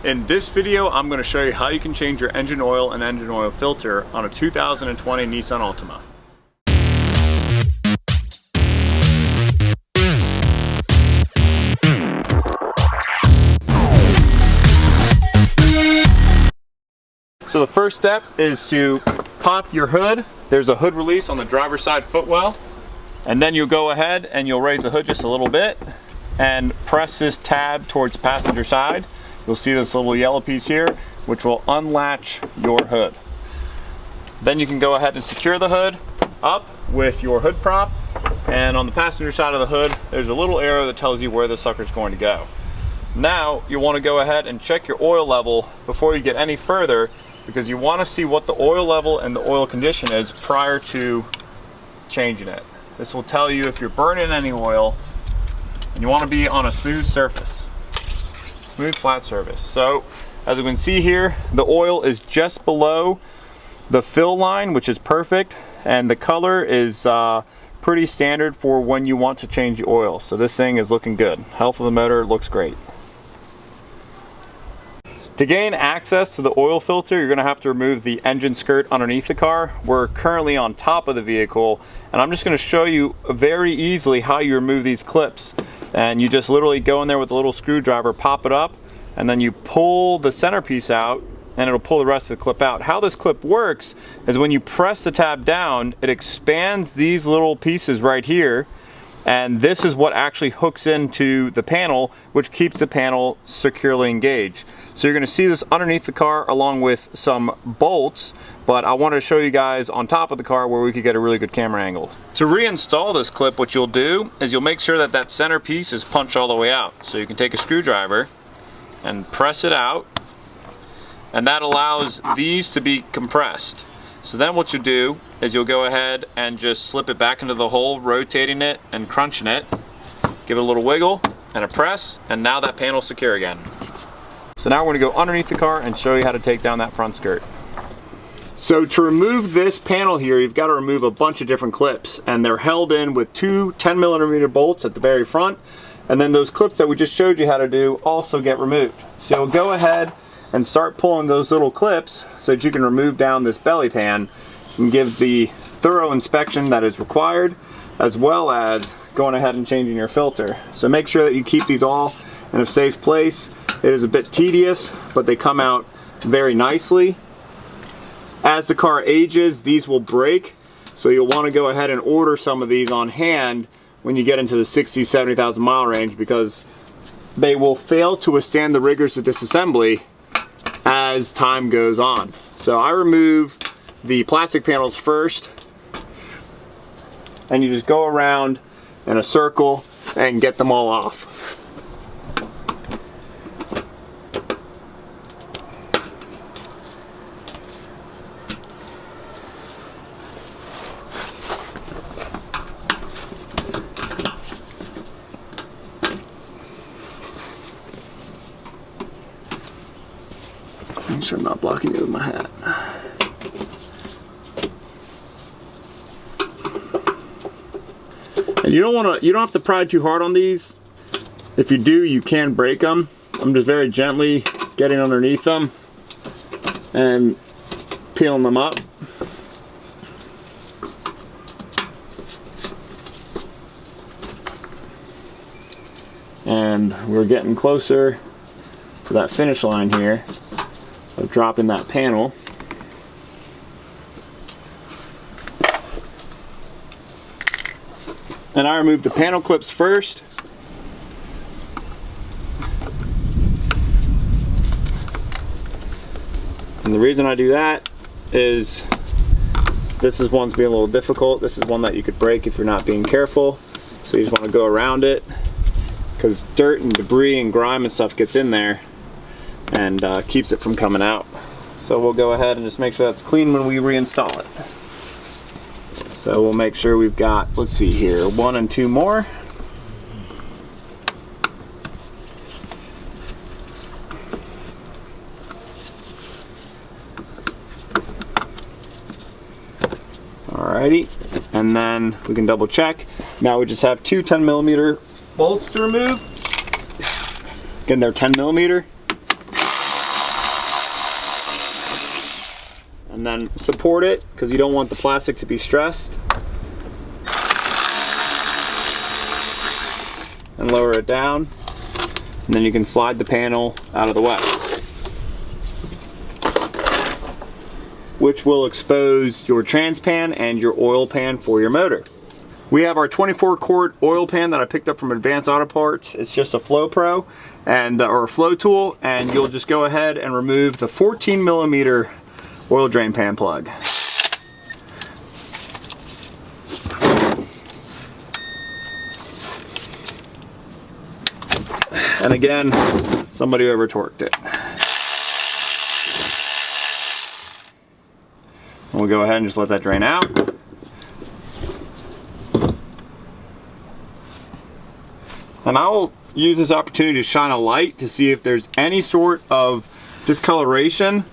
In this video, I'm going to show you how you can change your engine oil and engine oil filter on a 2020 Nissan Altima. So the first step is to pop your hood. There's a hood release on the driver's side footwell. And then you'll go ahead and you'll raise the hood just a little bit and press this tab towards the passenger side. You'll see this little yellow piece here, which will unlatch your hood. Then you can go ahead and secure the hood up with your hood prop. And on the passenger side of the hood, there's a little arrow that tells you where the sucker's going to go. Now you want to go ahead and check your oil level before you get any further, because you want to see what the oil level and the oil condition is prior to changing it. This will tell you if you're burning any oil, and you want to be on a smooth surface, smooth flat surface. So as you can see here, the oil is just below the fill line, which is perfect, and the color is pretty standard for when you want to change the oil. So this thing is looking good. Health of the motor looks great. To gain access to the oil filter, you're going to have to remove the engine skirt underneath the car. We're currently on top of the vehicle, and I'm just going to show you very easily how you remove these clips. And you just literally go in there with a little screwdriver, pop it up, and then you pull the centerpiece out, and it'll pull the rest of the clip out. How this clip works is when you press the tab down, it expands these little pieces right here, and this is what actually hooks into the panel, which keeps the panel securely engaged. So you're going to see this underneath the car along with some bolts, but I wanted to show you guys on top of the car where we could get a really good camera angle. To reinstall this clip, what you'll do is you'll make sure that that center piece is punched all the way out. So you can take a screwdriver and press it out, and that allows these to be compressed. So then what you do is you'll go ahead and just slip it back into the hole, rotating it and crunching it. Give it a little wiggle and a press, and now that panel's secure again. So now we're going to go underneath the car and show you how to take down that front skirt. So to remove this panel here, you've got to remove a bunch of different clips, and they're held in with two 10mm bolts at the very front, and then those clips that we just showed you how to do also get removed. So go ahead and start pulling those little clips so that you can remove down this belly pan and give the thorough inspection that is required, as well as going ahead and changing your filter. So make sure that you keep these all in a safe place. It is a bit tedious, but they come out very nicely. As the car ages, these will break, so you'll want to go ahead and order some of these on hand when you get into the 60,000 to 70,000 mile range, because they will fail to withstand the rigors of disassembly as time goes on. So I remove the plastic panels first, and you just go around in a circle and get them all off. Make sure I'm not blocking it with my hat. And you don't have to pry too hard on these. If you do, you can break them. I'm just very gently getting underneath them and peeling them up. And we're getting closer to that finish line here of dropping that panel. And I removed the panel clips first. And the reason I do that is this is one's being a little difficult. This is one that you could break if you're not being careful. So you just want to go around it, because dirt and debris and grime and stuff gets in there and keeps it from coming out. So we'll go ahead and just make sure that's clean when we reinstall it. So we'll make sure we've got, let's see here, 1 and 2 more. Alrighty, and then we can double check. Now we just have 2 10mm bolts to remove. Again, they're 10mm. and then support it because you don't want the plastic to be stressed. And lower it down, and then you can slide the panel out of the way, which will expose your trans pan and your oil pan for your motor. We have our 24 quart oil pan that I picked up from Advanced Auto Parts. It's just a Flow Pro or a Flow tool, and you'll just go ahead and remove the 14mm oil drain pan plug. And again, somebody over torqued it. We'll go ahead and just let that drain out. And I'll use this opportunity to shine a light to see if there's any sort of discoloration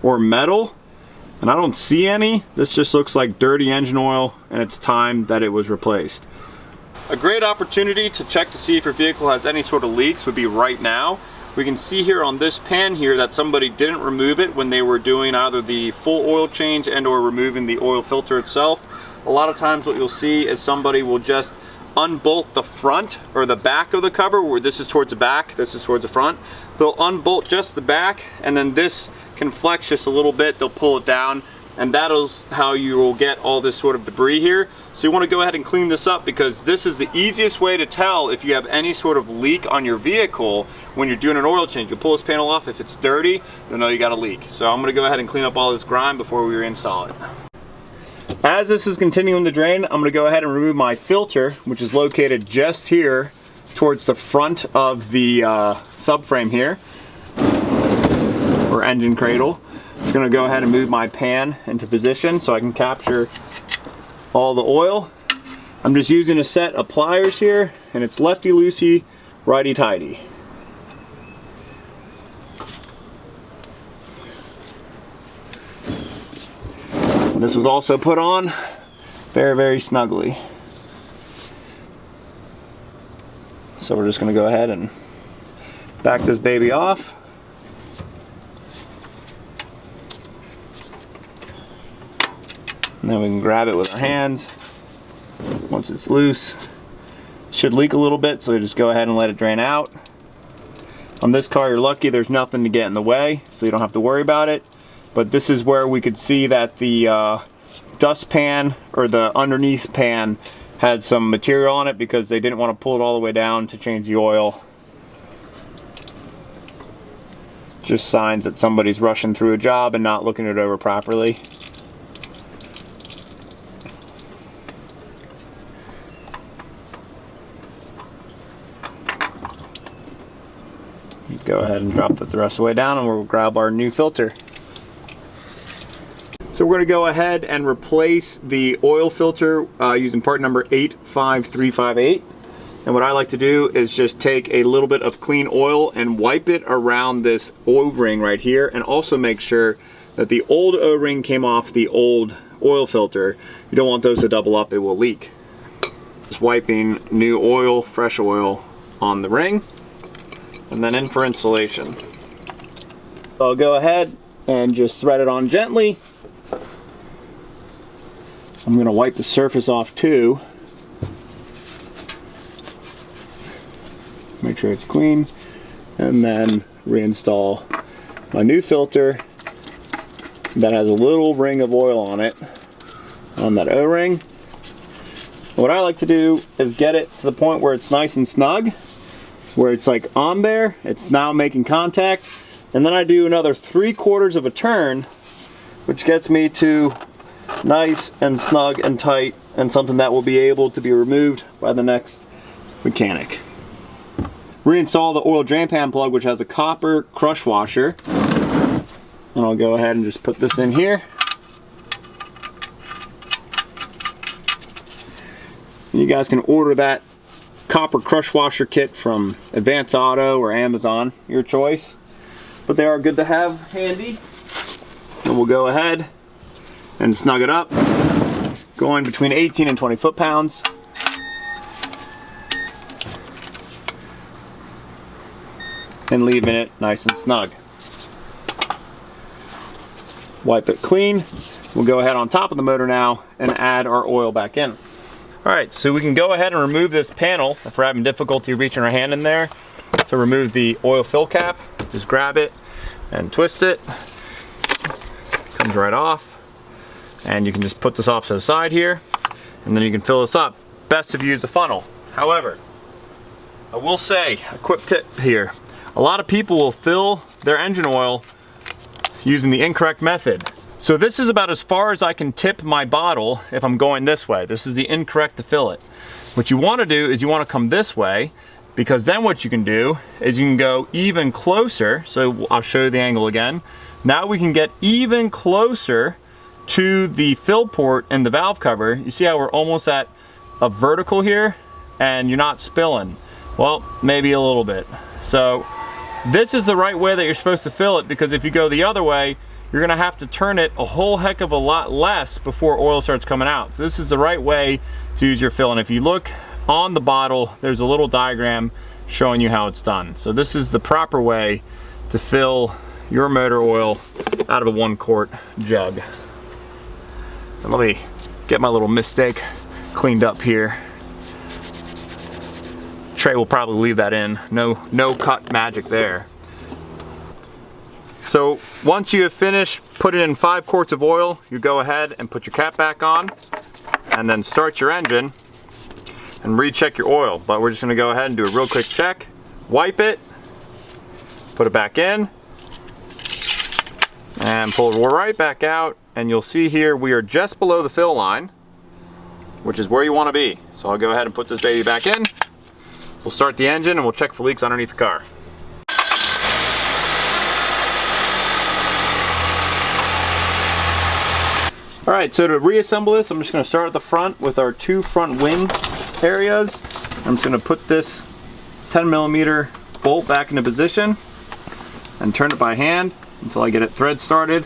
or metal. And I don't see any. This just looks like dirty engine oil, and it's time that it was replaced. A great opportunity to check to see if your vehicle has any sort of leaks would be right now. We can see here on this pan here that somebody didn't remove it when they were doing either the full oil change and or removing the oil filter itself. A lot of times what you'll see is somebody will just unbolt the front or the back of the cover, where this is towards the back, this is towards the front. They'll unbolt just the back, and then this can flex just a little bit. They'll pull it down, and that is how you will get all this sort of debris here. So you want to go ahead and clean this up, because this is the easiest way to tell if you have any sort of leak on your vehicle when you're doing an oil change. You'll pull this panel off. If it's dirty, you'll know you got a leak. So I'm going to go ahead and clean up all this grime before we reinstall it. As this is continuing to drain, I'm going to go ahead and remove my filter, which is located just here towards the front of the subframe here, or engine cradle. I'm going to go ahead and move my pan into position so I can capture all the oil. I'm just using a set of pliers here, and it's lefty-loosey, righty-tighty. This was also put on very, very snugly. So we're just going to go ahead and back this baby off. And then we can grab it with our hands. Once it's loose, it should leak a little bit, so you just go ahead and let it drain out. On this car, you're lucky there's nothing to get in the way, so you don't have to worry about it. But this is where we could see that the dust pan, or the underneath pan, had some material on it because they didn't want to pull it all the way down to change the oil. Just signs that somebody's rushing through a job and not looking it over properly. Go ahead and drop it the rest of the way down, and we'll grab our new filter. So we're going to go ahead and replace the oil filter using part number 85358. And what I like to do is just take a little bit of clean oil and wipe it around this O-ring right here, and also make sure that the old O-ring came off the old oil filter. You don't want those to double up, it will leak. Just wiping new oil, fresh oil on the ring, and then in for installation. I'll go ahead and just thread it on gently. I'm going to wipe the surface off too. Make sure it's clean, and then reinstall my new filter that has a little ring of oil on it on that O-ring. What I like to do is get it to the point where it's nice and snug, where it's like on there, it's now making contact, and then I do another 3/4 of a turn, which gets me to nice and snug and tight, and something that will be able to be removed by the next mechanic. Reinstall the oil drain pan plug, which has a copper crush washer, and I'll go ahead and just put this in here. You guys can order that copper crush washer kit from Advanced Auto or Amazon, your choice, but they are good to have handy. And we'll go ahead and snug it up, going between 18 and 20 foot-pounds. And leaving it nice and snug. Wipe it clean. We'll go ahead on top of the motor now and add our oil back in. All right, so we can go ahead and remove this panel if we're having difficulty reaching our hand in there. To remove the oil fill cap, just grab it and twist it. Comes right off. And you can just put this off to the side here, and then you can fill this up. Best if you use a funnel. However, I will say, a quick tip here. A lot of people will fill their engine oil using the incorrect method. So this is about as far as I can tip my bottle if I'm going this way. This is the incorrect to fill it. What you want to do is you want to come this way, because then what you can do is you can go even closer. So I'll show you the angle again. Now we can get even closer to the fill port and the valve cover. You see how we're almost at a vertical here and you're not spilling? Well, maybe a little bit. So this is the right way that you're supposed to fill it, because if you go the other way, you're gonna have to turn it a whole heck of a lot less before oil starts coming out. So this is the right way to use your fill. And if you look on the bottle, there's a little diagram showing you how it's done. So this is the proper way to fill your motor oil out of a 1 quart jug. And let me get my little mistake cleaned up here. Trey will probably leave that in. No cut magic there. So once you have finished putting in 5 quarts of oil, you go ahead and put your cap back on and then start your engine and recheck your oil. But we're just gonna go ahead and do a real quick check. Wipe it, put it back in, and pull it right back out. And you'll see here we are just below the fill line, which is where you wanna be. So I'll go ahead and put this baby back in. We'll start the engine and we'll check for leaks underneath the car. All right, so to reassemble this, I'm just gonna start at the front with our 2 front wing areas. I'm just gonna put this 10mm bolt back into position and turn it by hand until I get it thread started.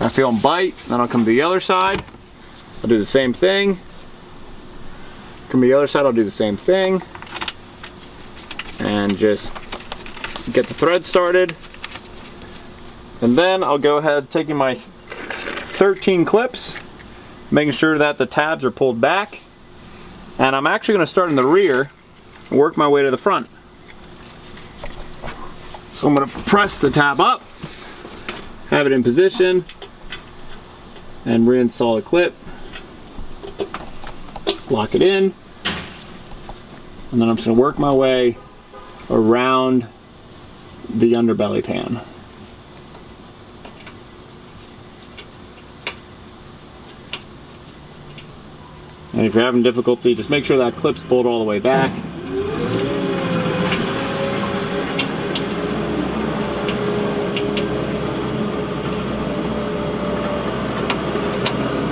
I feel them bite, then I'll come to the other side. I'll do the same thing. Come to the other side, I'll do the same thing. And just get the thread started. And then I'll go ahead taking my 13 clips, making sure that the tabs are pulled back. And I'm actually going to start in the rear and work my way to the front. So I'm going to press the tab up, have it in position, and reinstall the clip. Lock it in. And then I'm just going to work my way around the underbelly pan. And if you're having difficulty, just make sure that clip's pulled all the way back.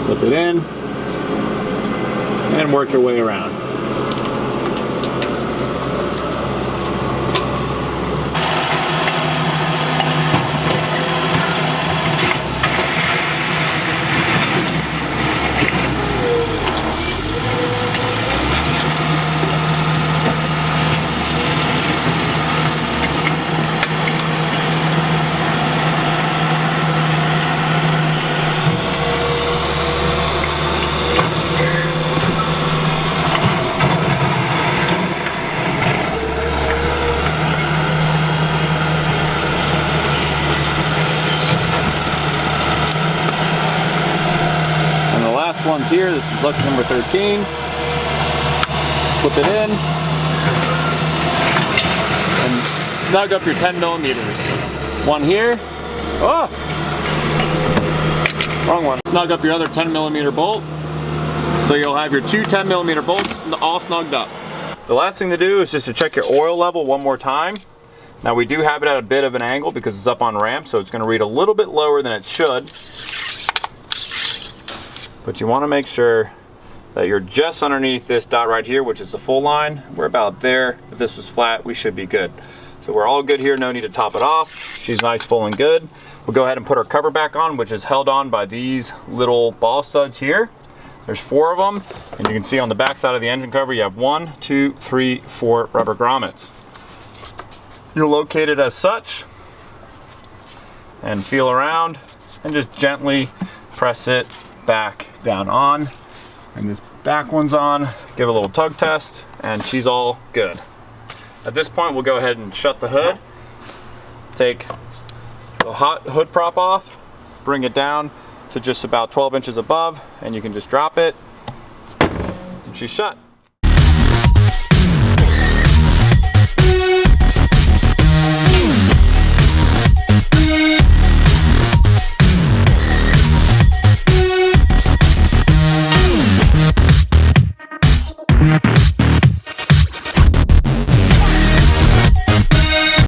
Slip it in and work your way around. Ones here. This is lucky number 13. Flip it in and snug up your 10mm. One here. Oh, wrong one. Snug up your other 10mm bolt, so you'll have your 2 10mm bolts all snugged up. The last thing to do is just to check your oil level one more time. Now we do have it at a bit of an angle because it's up on ramp, so it's going to read a little bit lower than it should. But you want to make sure that you're just underneath this dot right here, which is the full line. We're about there. If this was flat, we should be good. So we're all good here, no need to top it off. She's nice, full and good. We'll go ahead and put our cover back on, which is held on by these little ball studs here. There's 4 of them, and you can see on the back side of the engine cover, you have 1, 2, 3, 4 rubber grommets. You'll locate it as such and feel around and just gently press it back down on. And this back one's on. Give a little tug test, and she's all good. At this point, we'll go ahead and shut the hood. Take the hot hood prop off, bring it down to just about 12 inches above, and you can just drop it, and she's shut.